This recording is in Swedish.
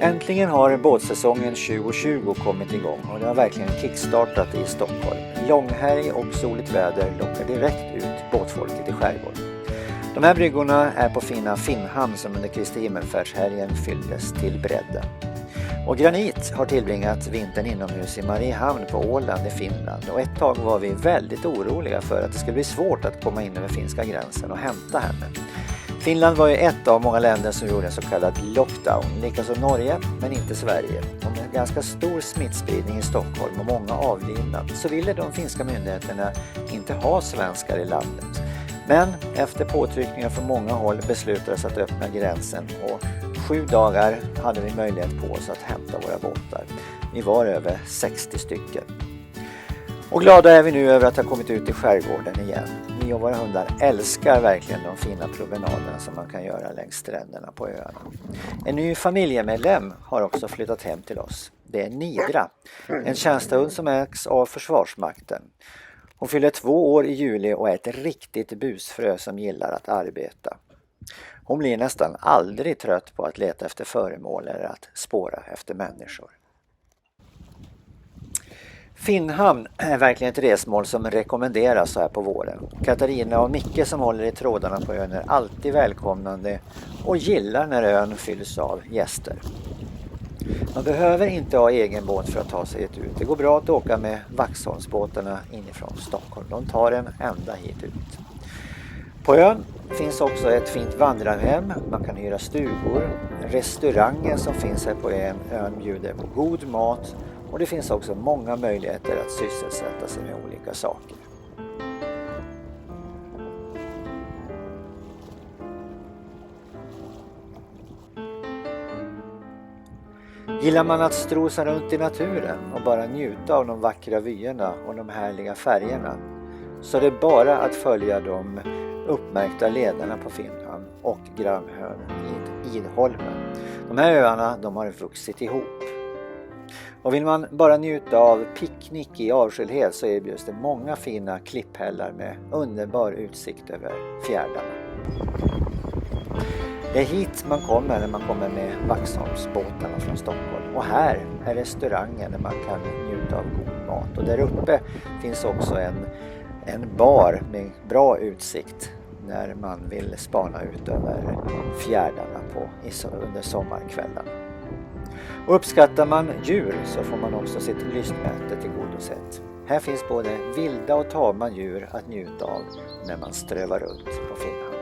Äntligen har båtsäsongen 2020 kommit igång och det har verkligen kickstartat i Stockholm. Långhelg och soligt väder lockar direkt ut båtfolket i skärgården. De här bryggorna är på fina Finnhamn som under Kristi himmelfärdshelgen fylldes till bredden. Och Granit har tillbringat vintern inomhus i Mariehamn på Åland i Finland och ett tag var vi väldigt oroliga för att det skulle bli svårt att komma in över finska gränsen och hämta henne. Finland var ju ett av många länder som gjorde en så kallad lockdown, likaså Norge men inte Sverige. Och med ganska stor smittspridning i Stockholm och många avlidna så ville de finska myndigheterna inte ha svenskar i landet. Men efter påtryckningar från många håll beslutades att öppna gränsen och 7 dagar hade vi möjlighet på oss att hämta våra båtar. Vi var över 60 stycken. Och glada är vi nu över att ha kommit ut i skärgården igen. Vi och våra hundar älskar verkligen de fina promenaderna som man kan göra längs stränderna på öarna. En ny familjemedlem har också flyttat hem till oss. Det är Nidra, en tjänstehund som ägs av Försvarsmakten. Hon fyller 2 år i juli och är ett riktigt busfrö som gillar att arbeta. Hon blir nästan aldrig trött på att leta efter föremål eller att spåra efter människor. Finnhamn är verkligen ett resmål som rekommenderas så här på våren. Katarina och Micke som håller i trådarna på ön är alltid välkomnande och gillar när ön fylls av gäster. Man behöver inte ha egen båt för att ta sig ut. Det går bra att åka med Vaxholmsbåtarna inifrån Stockholm. De tar en ända hit ut. På ön finns också ett fint vandrarhem. Man kan hyra stugor. Restaurangen som finns här på ön bjuder på god mat. Och det finns också många möjligheter att sysselsätta sig med olika saker. Gillar man att strosa runt i naturen och bara njuta av de vackra vyerna och de härliga färgerna så är det bara att följa de uppmärkta lederna på Finnhamn och grannön Idholmen. De här öarna de har vuxit ihop. Och vill man bara njuta av picknick i avskildhet så erbjuds det många fina klipphällar med underbar utsikt över fjärdarna. Det är hit man kommer när man kommer med Vaxholmsbåtarna från Stockholm. Och här är restaurangen där man kan njuta av god mat. Och där uppe finns också en bar med bra utsikt när man vill spana ut över fjärdarna under sommarkvällarna. Och uppskattar man djur så får man också sitt lystmäte tillgodosett. Här finns både vilda och tama djur att njuta av när man strövar runt på Finnhamn.